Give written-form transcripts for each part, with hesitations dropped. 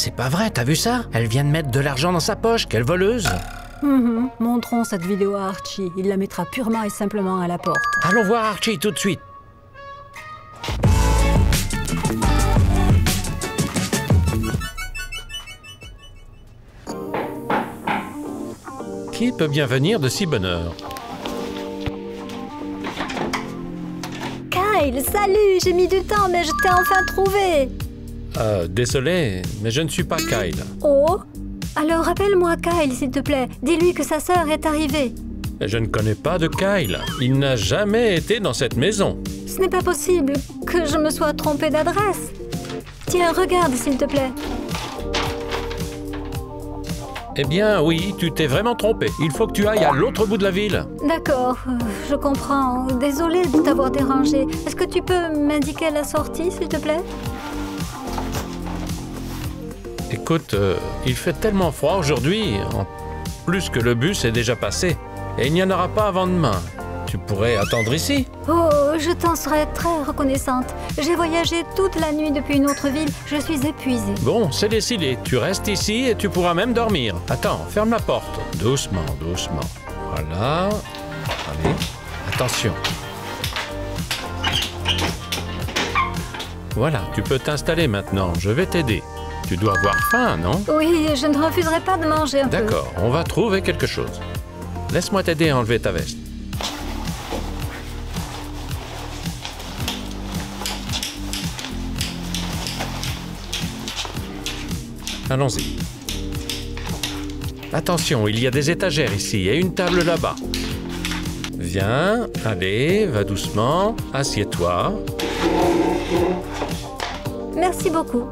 c'est pas vrai, t'as vu ça? Elle vient de mettre de l'argent dans sa poche, quelle voleuse! Montrons cette vidéo à Archie. Il la mettra purement et simplement à la porte. Allons voir Archie tout de suite. Qui peut bien venir de si bonne heure? Kyle, salut! J'ai mis du temps, mais je t'ai enfin trouvé! Désolé, mais je ne suis pas Kyle. Oh? Alors rappelle-moi Kyle, s'il te plaît. Dis-lui que sa sœur est arrivée. Je ne connais pas de Kyle. Il n'a jamais été dans cette maison. Ce n'est pas possible que je me sois trompée d'adresse. Tiens, regarde, s'il te plaît. Eh bien, oui, tu t'es vraiment trompé. Il faut que tu ailles à l'autre bout de la ville. D'accord, je comprends. Désolée de t'avoir dérangé. Est-ce que tu peux m'indiquer la sortie, s'il te plaît? Écoute, il fait tellement froid aujourd'hui, en plus que le bus est déjà passé. Et il n'y en aura pas avant demain. Tu pourrais attendre ici? Oh, je t'en serais très reconnaissante. J'ai voyagé toute la nuit depuis une autre ville. Je suis épuisée. Bon, c'est décidé. Tu restes ici et tu pourras même dormir. Attends, ferme la porte. Doucement, doucement. Voilà. Allez, attention. Voilà, tu peux t'installer maintenant. Je vais t'aider. Tu dois avoir faim, non? Oui, je ne refuserai pas de manger un peu. D'accord, on va trouver quelque chose. Laisse-moi t'aider à enlever ta veste. Allons-y. Attention, il y a des étagères ici et une table là-bas. Viens, allez, va doucement, assieds-toi. Merci beaucoup.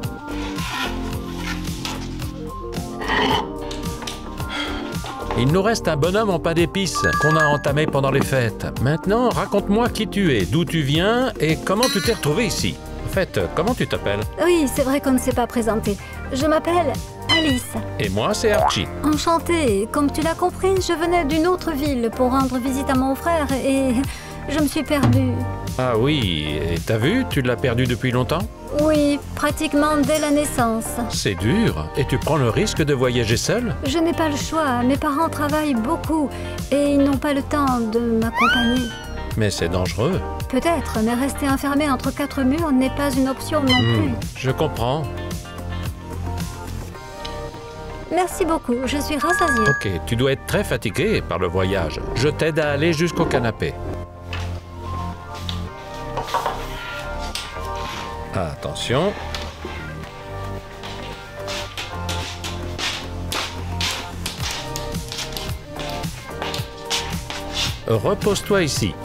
Il nous reste un bonhomme en pain d'épices qu'on a entamé pendant les fêtes. Maintenant, raconte-moi qui tu es, d'où tu viens et comment tu t'es retrouvé ici. En fait, comment tu t'appelles? Oui, c'est vrai qu'on ne s'est pas présenté. Je m'appelle Alice. Et moi, c'est Archie. Enchantée. Comme tu l'as compris, je venais d'une autre ville pour rendre visite à mon frère et je me suis perdue. Ah oui, et t'as vu, tu l'as perdu depuis longtemps? Oui, pratiquement dès la naissance. C'est dur. Et tu prends le risque de voyager seule? Je n'ai pas le choix. Mes parents travaillent beaucoup et ils n'ont pas le temps de m'accompagner. Mais c'est dangereux. Peut-être, mais rester enfermé entre quatre murs n'est pas une option non plus. Je comprends. Merci beaucoup, je suis rassasiée. Ok, tu dois être très fatigué par le voyage. Je t'aide à aller jusqu'au canapé. Attention. Repose-toi ici.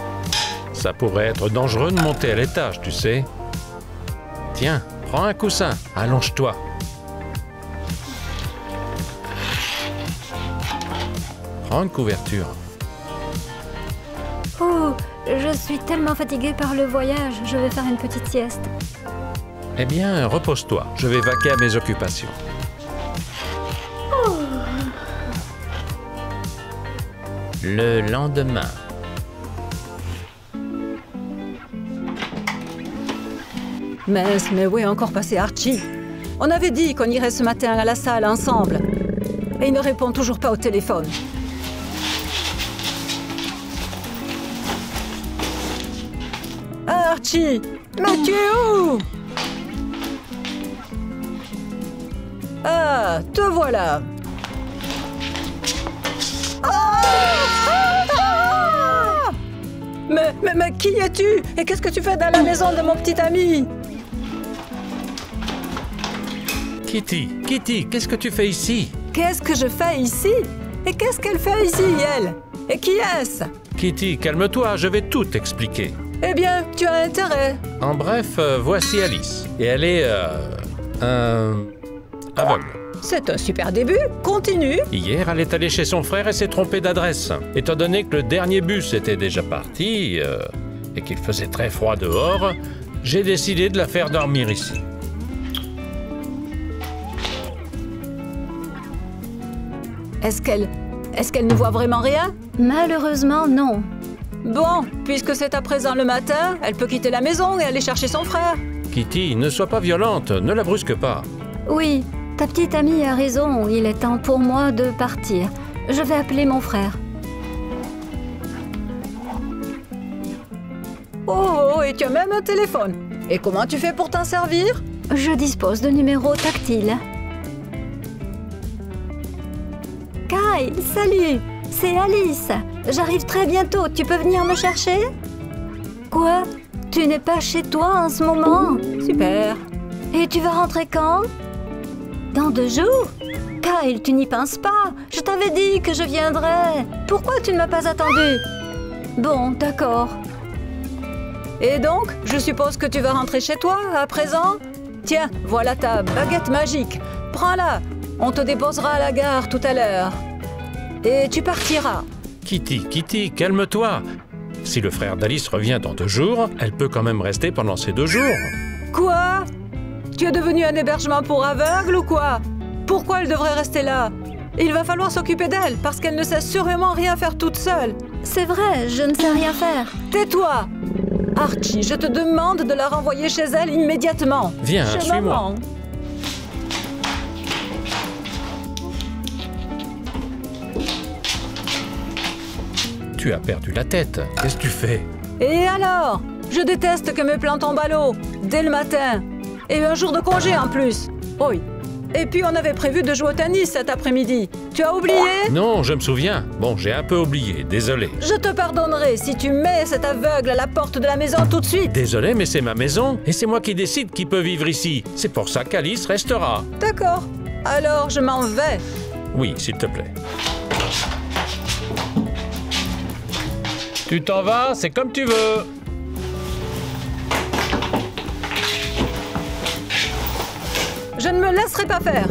Ça pourrait être dangereux de monter à l'étage, tu sais. Tiens, prends un coussin, allonge-toi. Prends une couverture. Oh, je suis tellement fatiguée par le voyage, je vais faire une petite sieste. Eh bien, repose-toi. Je vais vaquer à mes occupations. Le lendemain. Mince, mais où est encore passé Archie? On avait dit qu'on irait ce matin à la salle ensemble. Et il ne répond toujours pas au téléphone. Archie, mais tu es où? Ah, te voilà. Mais qui es-tu? Et qu'est-ce que tu fais dans la maison de mon petit ami? Kitty, qu'est-ce que tu fais ici? Qu'est-ce que je fais ici? Et qu'est-ce qu'elle fait ici, elle? Et qui est-ce? Kitty, calme-toi, je vais tout t'expliquer. Eh bien, tu as intérêt. En bref, voici Alice. Et elle est, aveugle. C'est un super début. Continue. Hier, elle est allée chez son frère et s'est trompée d'adresse. Étant donné que le dernier bus était déjà parti et qu'il faisait très froid dehors, j'ai décidé de la faire dormir ici. Est-ce qu'elle ne voit vraiment rien? Malheureusement, non. Bon, puisque c'est à présent le matin, elle peut quitter la maison et aller chercher son frère. Kitty, ne sois pas violente, ne la brusque pas. Oui, Ta petite amie a raison, il est temps pour moi de partir. Je vais appeler mon frère. Oh, et tu as même un téléphone. Et comment tu fais pour t'en servir? Je dispose de numéros tactiles. Kyle, salut! C'est Alice. J'arrive très bientôt. Tu peux venir me chercher? Quoi? Tu n'es pas chez toi en ce moment? Super. Et tu vas rentrer quand? Dans 2 jours? Kyle, tu n'y penses pas. Je t'avais dit que je viendrais. Pourquoi tu ne m'as pas attendu? Bon, d'accord. Et donc, je suppose que tu vas rentrer chez toi à présent? Tiens, voilà ta baguette magique. Prends-la. On te déposera à la gare tout à l'heure. Et tu partiras. Kitty, calme-toi. Si le frère d'Alice revient dans 2 jours, elle peut quand même rester pendant ces 2 jours. Quoi? Tu es devenu un hébergement pour aveugles ou quoi? Pourquoi elle devrait rester là? Il va falloir s'occuper d'elle parce qu'elle ne sait sûrement rien faire toute seule. C'est vrai, je ne sais rien faire. Tais-toi! Archie, je te demande de la renvoyer chez elle immédiatement. Viens, Chez suis-moi. maman. Tu as perdu la tête. Qu'est-ce que tu fais? Et alors? Je déteste que mes plans tombent à l'eau, dès le matin. Et un jour de congé en plus. Oui. Et puis on avait prévu de jouer au tennis cet après-midi. Tu as oublié? Non, je me souviens. Bon, j'ai un peu oublié, désolé. Je te pardonnerai si tu mets cet aveugle à la porte de la maison tout de suite. Désolé, mais c'est ma maison, et c'est moi qui décide qui peut vivre ici. C'est pour ça qu'Alice restera. D'accord. Alors je m'en vais. Oui, s'il te plaît. Tu t'en vas, c'est comme tu veux. Je ne me laisserai pas faire.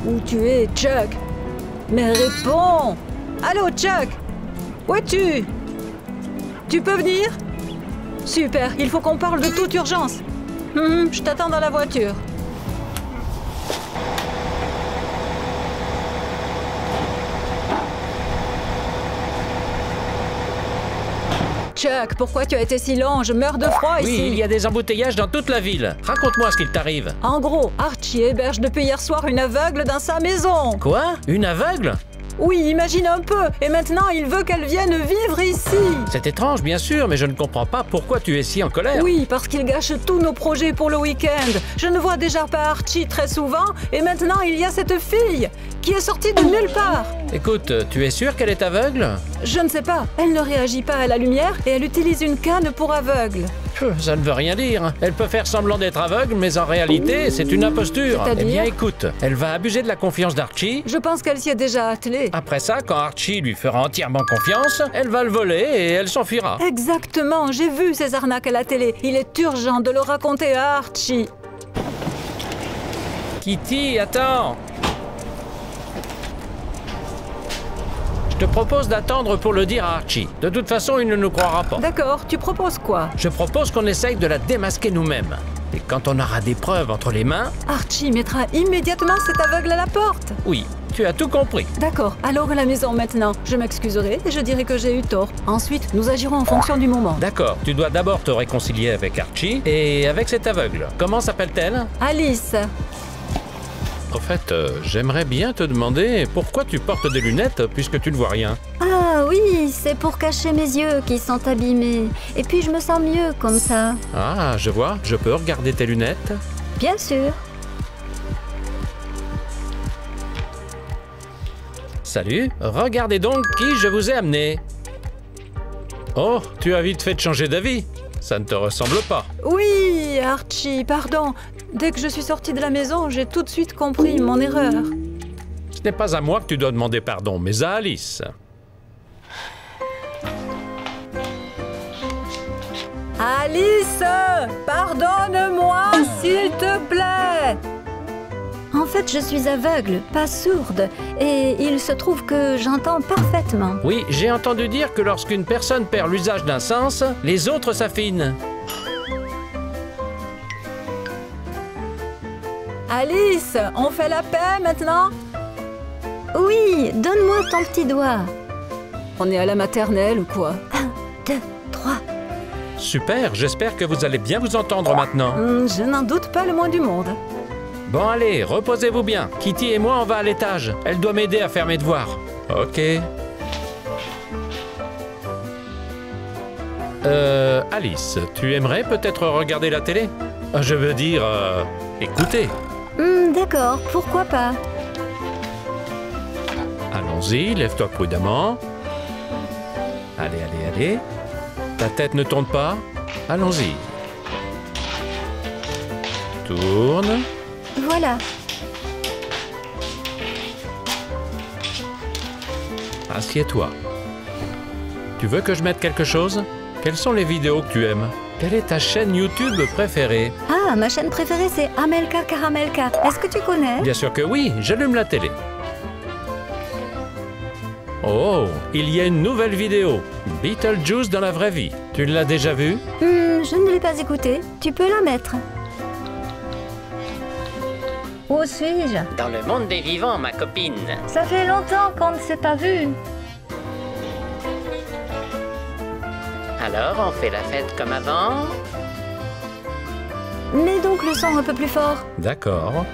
Où tu es, Chuck? Mais réponds! Allô, Chuck? Où es-tu? Tu peux venir? Super, il faut qu'on parle de toute urgence. Je t'attends dans la voiture. Chuck, pourquoi tu as été si long? Je meurs de froid ici. Oui, il y a des embouteillages dans toute la ville. Raconte-moi ce qu'il t'arrive. En gros, Archie héberge depuis hier soir une aveugle dans sa maison. Quoi? Une aveugle? Oui, imagine un peu. Et maintenant, il veut qu'elle vienne vivre ici. C'est étrange, bien sûr, mais je ne comprends pas pourquoi tu es si en colère. Oui, parce qu'il gâche tous nos projets pour le week-end. Je ne vois déjà pas Archie très souvent. Et maintenant, il y a cette fille qui est sortie de nulle part. Écoute, tu es sûr qu'elle est aveugle? Je ne sais pas. Elle ne réagit pas à la lumière et elle utilise une canne pour aveugle. Ça ne veut rien dire. Elle peut faire semblant d'être aveugle, mais en réalité, c'est une imposture. C'est-à-dire? Eh bien, écoute, elle va abuser de la confiance d'Archie. Je pense qu'elle s'y est déjà attelée. Après ça, quand Archie lui fera entièrement confiance, elle va le voler et elle s'enfuira. Exactement, j'ai vu ces arnaques à la télé. Il est urgent de le raconter à Archie. Kitty, attends! Je te propose d'attendre pour le dire à Archie. De toute façon, il ne nous croira pas. D'accord, tu proposes quoi? Je propose qu'on essaye de la démasquer nous-mêmes. Et quand on aura des preuves entre les mains... Archie mettra immédiatement cet aveugle à la porte. Oui, tu as tout compris. D'accord, alors à la maison maintenant. Je m'excuserai et je dirai que j'ai eu tort. Ensuite, nous agirons en fonction du moment. D'accord, tu dois d'abord te réconcilier avec Archie et avec cet aveugle. Comment s'appelle-t-elle? Alice. En fait, j'aimerais bien te demander pourquoi tu portes des lunettes puisque tu ne vois rien. Ah oui, c'est pour cacher mes yeux qui sont abîmés. Et puis je me sens mieux comme ça. Ah, je vois, je peux regarder tes lunettes? Bien sûr. Salut, regardez donc qui je vous ai amené. Oh, tu as vite fait de changer d'avis. Ça ne te ressemble pas. Oui, Archie, pardon. Dès que je suis sortie de la maison, j'ai tout de suite compris mon erreur. Ce n'est pas à moi que tu dois demander pardon, mais à Alice. Alice, pardonne-moi, s'il te plaît. En fait, je suis aveugle, pas sourde. Et il se trouve que j'entends parfaitement. Oui, j'ai entendu dire que lorsqu'une personne perd l'usage d'un sens, les autres s'affinent. Alice, on fait la paix maintenant? Oui, donne-moi ton petit doigt. On est à la maternelle ou quoi? 2, 3. Super, j'espère que vous allez bien vous entendre maintenant. Je n'en doute pas le moins du monde. Bon allez, reposez-vous bien. Kitty et moi, on va à l'étage. Elle doit m'aider à faire mes devoirs. Ok. Alice, tu aimerais peut-être regarder la télé? Je veux dire, écouter. D'accord, pourquoi pas? Allons-y, lève-toi prudemment. Allez, allez, allez. Ta tête ne tourne pas? Allons-y. Tourne. Voilà. Assieds-toi. Tu veux que je mette quelque chose? Quelles sont les vidéos que tu aimes? Quelle est ta chaîne YouTube préférée? Ah, ma chaîne préférée, c'est Amelka Caramelka. Est-ce que tu connais? Bien sûr que oui, j'allume la télé. Oh, il y a une nouvelle vidéo. Beetlejuice dans la vraie vie. Tu l'as déjà vue? Je ne l'ai pas écoutée. Tu peux la mettre. Où suis-je? Dans le monde des vivants, ma copine. Ça fait longtemps qu'on ne s'est pas vu. Alors, on fait la fête comme avant? Mets donc le son un peu plus fort. D'accord.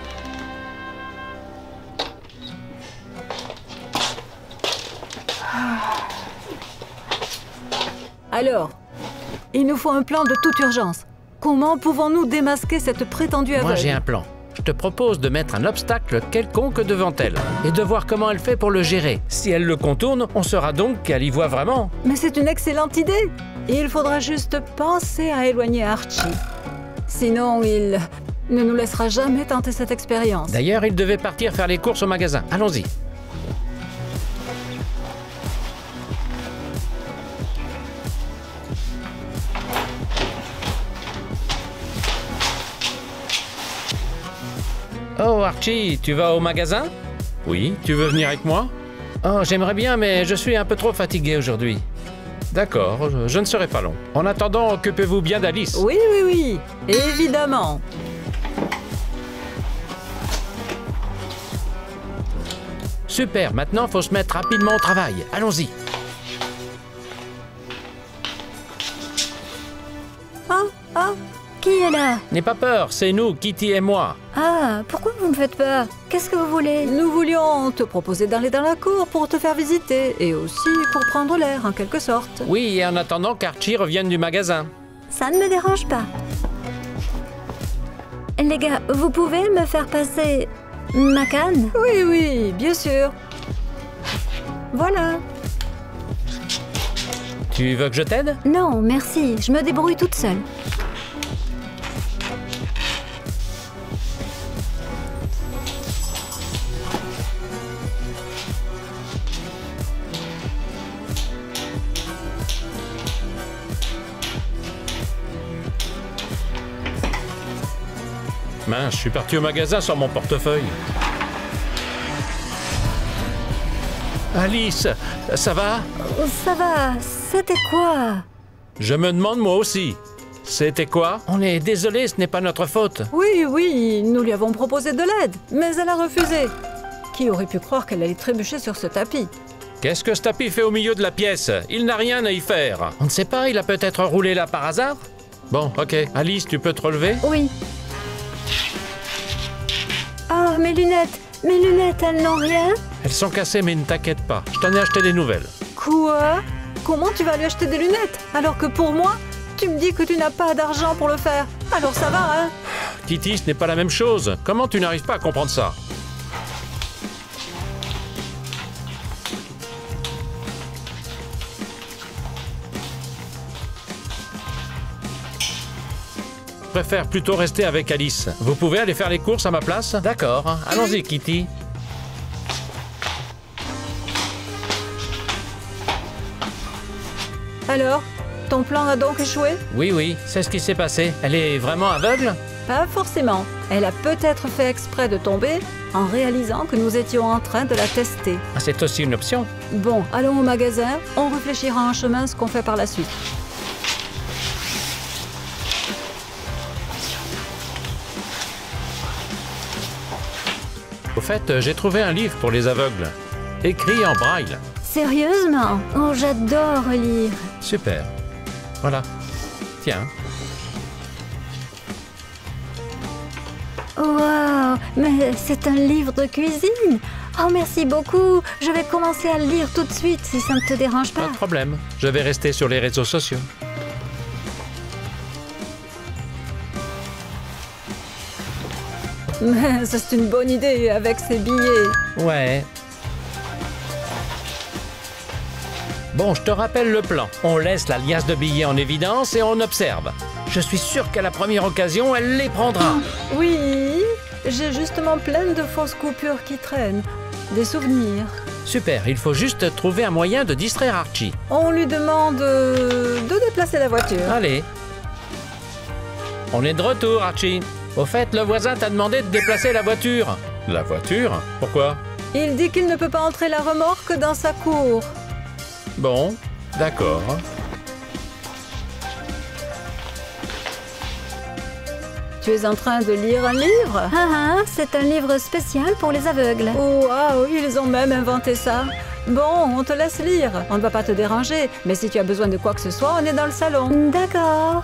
Alors, il nous faut un plan de toute urgence. Comment pouvons-nous démasquer cette prétendue aveugle? Moi, j'ai un plan. Je te propose de mettre un obstacle quelconque devant elle et de voir comment elle fait pour le gérer. Si elle le contourne, on saura donc qu'elle y voit vraiment. Mais c'est une excellente idée. Et il faudra juste penser à éloigner Archie. Sinon, il ne nous laissera jamais tenter cette expérience. D'ailleurs, il devait partir faire les courses au magasin. Allons-y. Oh Archie, tu vas au magasin? Oui, tu veux venir avec moi? Oh, j'aimerais bien, mais je suis un peu trop fatigué aujourd'hui. D'accord, je ne serai pas long. En attendant, occupez-vous bien d'Alice. Oui, oui, oui, évidemment. Super, maintenant, faut se mettre rapidement au travail. Allons-y. Qui est là? N'aie pas peur, c'est nous, Kitty et moi. Ah, pourquoi vous me faites peur? Qu'est-ce que vous voulez? Nous voulions te proposer d'aller dans la cour pour te faire visiter et aussi pour prendre l'air, en quelque sorte. Oui, et en attendant qu'Archie revienne du magasin. Ça ne me dérange pas. Les gars, vous pouvez me faire passer ma canne? Oui, oui, bien sûr. Voilà. Tu veux que je t'aide? Non, merci, je me débrouille toute seule. Mince, je suis parti au magasin sans mon portefeuille. Alice, ça va? Ça va, c'était quoi? Je me demande moi aussi. C'était quoi? On est désolé, ce n'est pas notre faute. Oui, oui, nous lui avons proposé de l'aide, mais elle a refusé. Qui aurait pu croire qu'elle allait trébucher sur ce tapis? Qu'est-ce que ce tapis fait au milieu de la pièce? Il n'a rien à y faire. On ne sait pas, il a peut-être roulé là par hasard? Bon, ok. Alice, tu peux te relever? Oui. Ah, mes lunettes, elles n'ont rien? Elles sont cassées, mais ne t'inquiète pas. Je t'en ai acheté des nouvelles. Quoi? Comment tu vas lui acheter des lunettes? Alors que pour moi, tu me dis que tu n'as pas d'argent pour le faire. Alors ça va, hein? Kitty, ce n'est pas la même chose. Comment tu n'arrives pas à comprendre ça? Je préfère plutôt rester avec Alice. Vous pouvez aller faire les courses à ma place? D'accord. Allons-y, Kitty. Alors, ton plan a donc échoué? Oui, oui, c'est ce qui s'est passé. Elle est vraiment aveugle? Pas forcément. Elle a peut-être fait exprès de tomber en réalisant que nous étions en train de la tester. Ah, c'est aussi une option. Bon, allons au magasin. On réfléchira en chemin ce qu'on fait par la suite. Au fait, j'ai trouvé un livre pour les aveugles. écrit en braille. Sérieusement? Oh, j'adore lire. Super. Voilà. Tiens. Wow, mais c'est un livre de cuisine. Oh, merci beaucoup. Je vais commencer à le lire tout de suite si ça ne te dérange Pas pas. de problème. Je vais rester sur les réseaux sociaux. Mais ça, c'est une bonne idée avec ces billets. Ouais. Bon, je te rappelle le plan. On laisse la liasse de billets en évidence et on observe. Je suis sûr qu'à la première occasion, elle les prendra. Oui, j'ai justement plein de fausses coupures qui traînent. Des souvenirs. Super, il faut juste trouver un moyen de distraire Archie. On lui demande de déplacer la voiture. Allez. On est de retour, Archie. Au fait, le voisin t'a demandé de déplacer la voiture. La voiture? Pourquoi? Il dit qu'il ne peut pas entrer la remorque dans sa cour. Bon, d'accord. Tu es en train de lire un livre? Ah, c'est un livre spécial pour les aveugles. Oh, waouh, ils ont même inventé ça. Bon, on te laisse lire. On ne va pas te déranger. Mais si tu as besoin de quoi que ce soit, on est dans le salon. D'accord.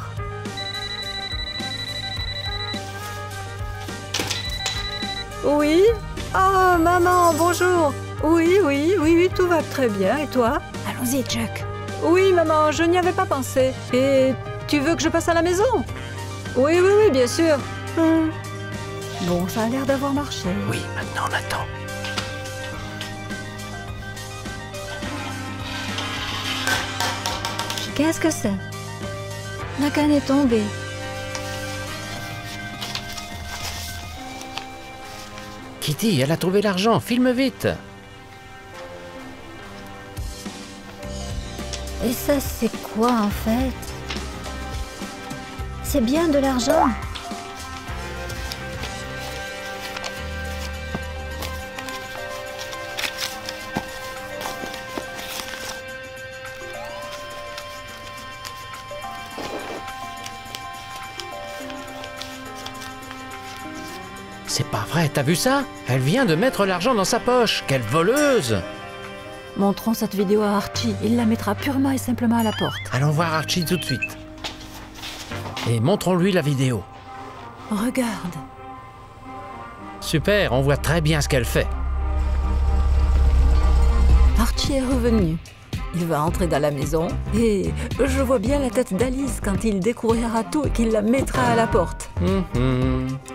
Oui? Oh, maman, bonjour. Oui, tout va très bien. Et toi? Allons-y, Chuck. Oui, maman, je n'y avais pas pensé. Et tu veux que je passe à la maison? Oui, bien sûr. Bon, ça a l'air d'avoir marché. Oui, maintenant on attend. Qu'est-ce que c'est? La canne est tombée. Kitty, elle a trouvé l'argent. Filme vite. Et ça, c'est quoi en fait? C'est bien de l'argent. C'est pas vrai, t'as vu ça? Elle vient de mettre l'argent dans sa poche. Quelle voleuse! Montrons cette vidéo à Archie. Il la mettra purement et simplement à la porte. Allons voir Archie tout de suite. Et montrons-lui la vidéo. Regarde. Super, on voit très bien ce qu'elle fait. Archie est revenu. Il va entrer dans la maison et je vois bien la tête d'Alice quand il découvrira tout et qu'il la mettra à la porte.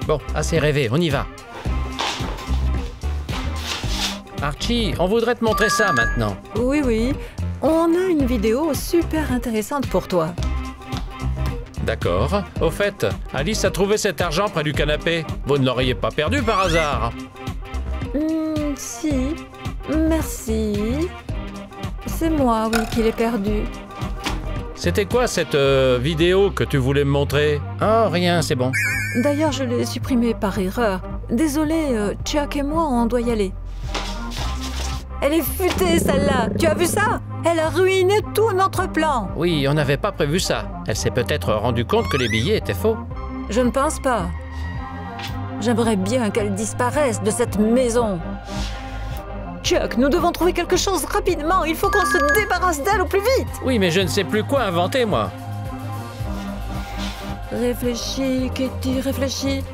Bon, assez rêvé, on y va. Archie, on voudrait te montrer ça maintenant. Oui. On a une vidéo super intéressante pour toi. D'accord. Au fait, Alice a trouvé cet argent près du canapé. Vous ne l'auriez pas perdu par hasard? Si. Merci. C'est moi, oui, qui l'ai perdu. C'était quoi cette vidéo que tu voulais me montrer? Oh, rien, c'est bon. D'ailleurs, je l'ai supprimée par erreur. Désolé, Chuck et moi, on doit y aller. Elle est futée, celle-là. Tu as vu ça? Elle a ruiné tout notre plan. Oui, on n'avait pas prévu ça. Elle s'est peut-être rendue compte que les billets étaient faux. Je ne pense pas. J'aimerais bien qu'elle disparaisse de cette maison. Chuck, nous devons trouver quelque chose rapidement. Il faut qu'on se débarrasse d'elle au plus vite. Oui, mais je ne sais plus quoi inventer, moi. Réfléchis, Kitty, réfléchis.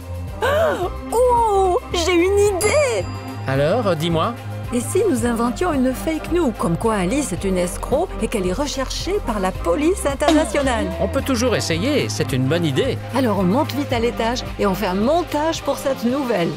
Oh, j'ai une idée. Alors, dis-moi. Et si nous inventions une fake news, comme quoi Alice est une escroc et qu'elle est recherchée par la police internationale? On peut toujours essayer, c'est une bonne idée. Alors on monte vite à l'étage et on fait un montage pour cette nouvelle.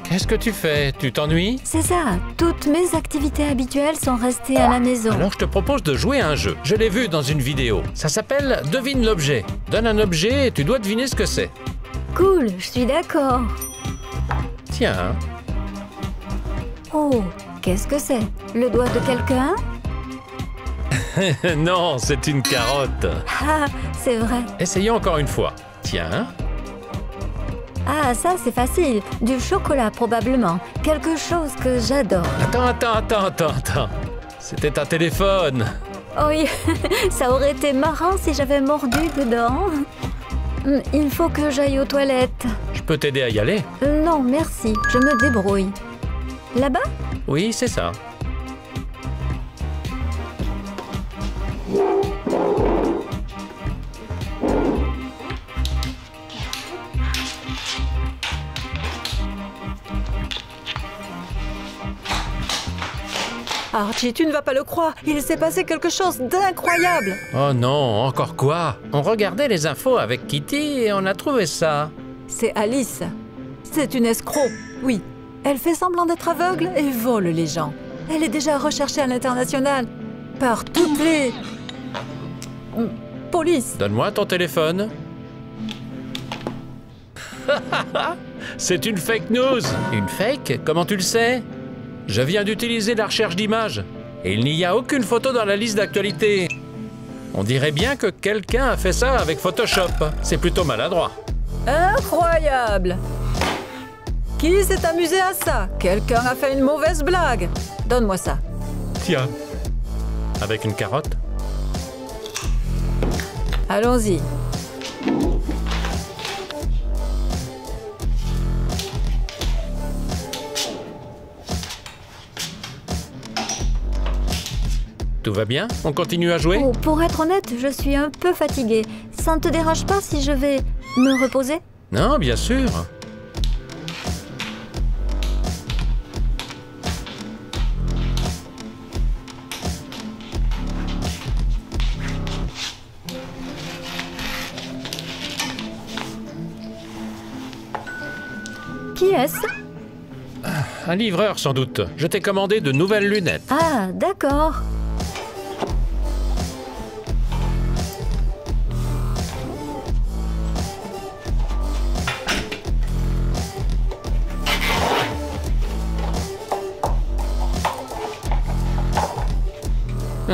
Qu'est-ce que tu fais? Tu t'ennuies? C'est ça. Toutes mes activités habituelles sont restées à la maison. Alors je te propose de jouer à un jeu. Je l'ai vu dans une vidéo. Ça s'appelle « Devine l'objet ». Donne un objet et tu dois deviner ce que c'est. Cool, je suis d'accord. Tiens. Oh, qu'est-ce que c'est? Le doigt de quelqu'un? Non, c'est une carotte. Ah, c'est vrai. Essayons encore une fois. Tiens. Ah, ça c'est facile. Du chocolat probablement. Quelque chose que j'adore. Attends. C'était un téléphone. Oui, ça aurait été marrant si j'avais mordu dedans. Il faut que j'aille aux toilettes. Je peux t'aider à y aller? Non, merci, je me débrouille. Là-bas? Oui, c'est ça. Archie, tu ne vas pas le croire. Il s'est passé quelque chose d'incroyable. Oh non, encore quoi? On regardait les infos avec Kitty et on a trouvé ça. C'est Alice. C'est une escroc. Oui. Elle fait semblant d'être aveugle et vole les gens. Elle est déjà recherchée à l'international par toutes les... polices. Donne-moi ton téléphone. C'est une fake news. Une fake? Comment tu le sais? Je viens d'utiliser la recherche d'images et il n'y a aucune photo dans la liste d'actualité. On dirait bien que quelqu'un a fait ça avec Photoshop. C'est plutôt maladroit. Incroyable! Qui s'est amusé à ça? Quelqu'un a fait une mauvaise blague. Donne-moi ça. Tiens. Avec une carotte? Allons-y. Tout va bien? On continue à jouer? Oh, pour être honnête, je suis un peu fatiguée. Ça ne te dérange pas si je vais me reposer? Non, bien sûr. Qui est-ce? Un livreur, sans doute. Je t'ai commandé de nouvelles lunettes. Ah, d'accord.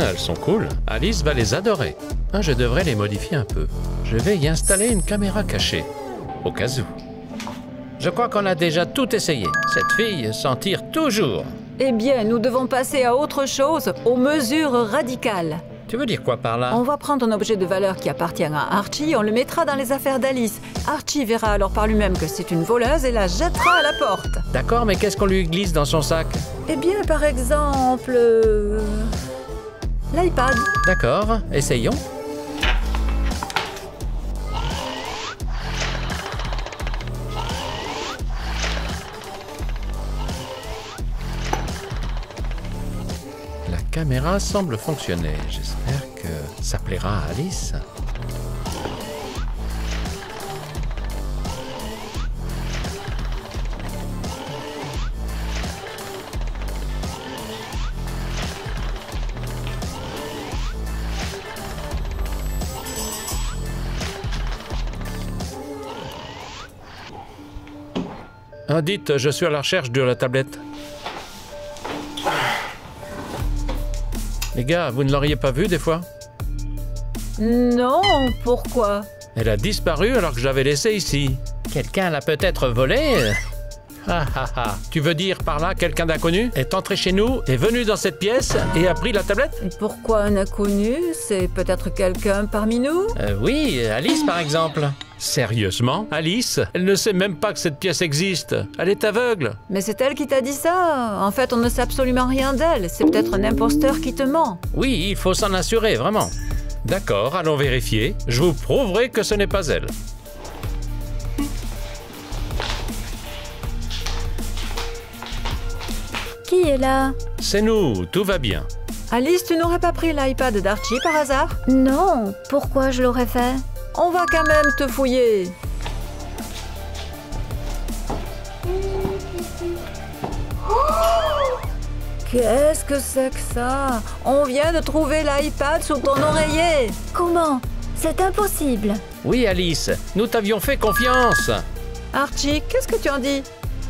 Elles sont cool. Alice va les adorer. Je devrais les modifier un peu. Je vais y installer une caméra cachée. Au cas où. Je crois qu'on a déjà tout essayé. Cette fille s'en tire toujours. Eh bien, nous devons passer à autre chose, aux mesures radicales. Tu veux dire quoi par là? On va prendre un objet de valeur qui appartient à Archie et on le mettra dans les affaires d'Alice. Archie verra alors par lui-même que c'est une voleuse et la jettera à la porte. D'accord, mais qu'est-ce qu'on lui glisse dans son sac? Eh bien, par exemple... l'iPad. D'accord, essayons. La caméra semble fonctionner. J'espère que ça plaira à Alice. Dites, je suis à la recherche de la tablette. Les gars, vous ne l'auriez pas vue des fois? Non, pourquoi? Elle a disparu alors que je l'avais laissée ici. Quelqu'un l'a peut-être volée? Tu veux dire par là quelqu'un d'inconnu est entré chez nous, est venu dans cette pièce et a pris la tablette? Et pourquoi un inconnu? C'est peut-être quelqu'un parmi nous? Oui, Alice par exemple. Sérieusement? Alice? Elle ne sait même pas que cette pièce existe. Elle est aveugle. Mais c'est elle qui t'a dit ça. En fait, on ne sait absolument rien d'elle. C'est peut-être un imposteur qui te ment. Oui, il faut s'en assurer, vraiment. D'accord, allons vérifier. Je vous prouverai que ce n'est pas elle. Qui est là? C'est nous, tout va bien. Alice, tu n'aurais pas pris l'iPad d'Archie par hasard? Non, pourquoi je l'aurais fait? On va quand même te fouiller. Qu'est-ce que c'est que ça? On vient de trouver l'iPad sous ton oreiller. Comment? C'est impossible. Oui, Alice, nous t'avions fait confiance. Archie, qu'est-ce que tu en dis?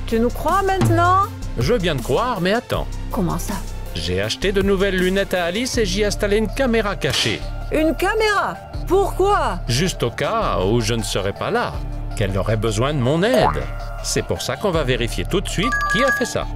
Tu nous crois maintenant? Je veux bien te croire, mais attends. Comment ça? J'ai acheté de nouvelles lunettes à Alice et j'y ai installé une caméra cachée. Une caméra? Pourquoi? Juste au cas où je ne serais pas là, qu'elle aurait besoin de mon aide. C'est pour ça qu'on va vérifier tout de suite qui a fait ça.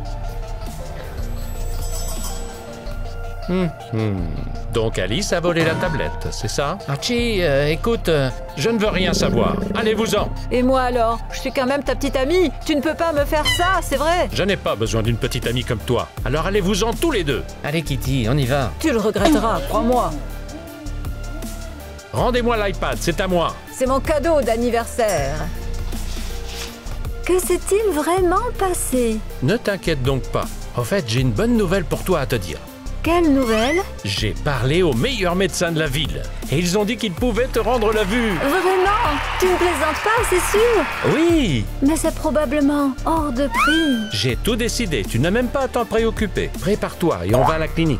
Donc Alice a volé la tablette, c'est ça? Archie, écoute, je ne veux rien savoir. Allez-vous-en. Et moi alors? Je suis quand même ta petite amie. Tu ne peux pas me faire ça, c'est vrai. Je n'ai pas besoin d'une petite amie comme toi. Alors allez-vous-en tous les deux. Allez Kitty, on y va. Tu le regretteras, crois-moi. Rendez-moi l'iPad, c'est à moi. C'est mon cadeau d'anniversaire. Que s'est-il vraiment passé? Ne t'inquiète donc pas. En fait, j'ai une bonne nouvelle pour toi à te dire. Quelle nouvelle? J'ai parlé aux meilleurs médecins de la ville. Et ils ont dit qu'ils pouvaient te rendre la vue. Vraiment? Tu ne plaisantes pas, c'est sûr? Oui! Mais c'est probablement hors de prix. J'ai tout décidé, tu n'as même pas à t'en préoccuper. Prépare-toi et on va à la clinique.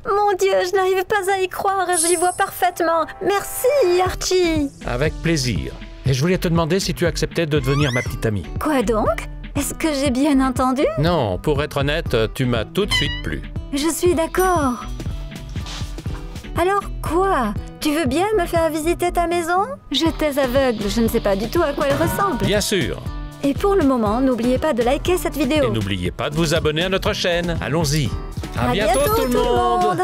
Mon Dieu, je n'arrive pas à y croire, j'y vois parfaitement. Merci, Archie. Avec plaisir. Et je voulais te demander si tu acceptais de devenir ma petite amie. Quoi donc? Est-ce que j'ai bien entendu? Non, pour être honnête, tu m'as tout de suite plu. Je suis d'accord. Alors quoi? Tu veux bien me faire visiter ta maison? J'étais aveugle, je ne sais pas du tout à quoi elle ressemble. Bien sûr. Et pour le moment, n'oubliez pas de liker cette vidéo. Et n'oubliez pas de vous abonner à notre chaîne. Allons-y. À bientôt tout le monde.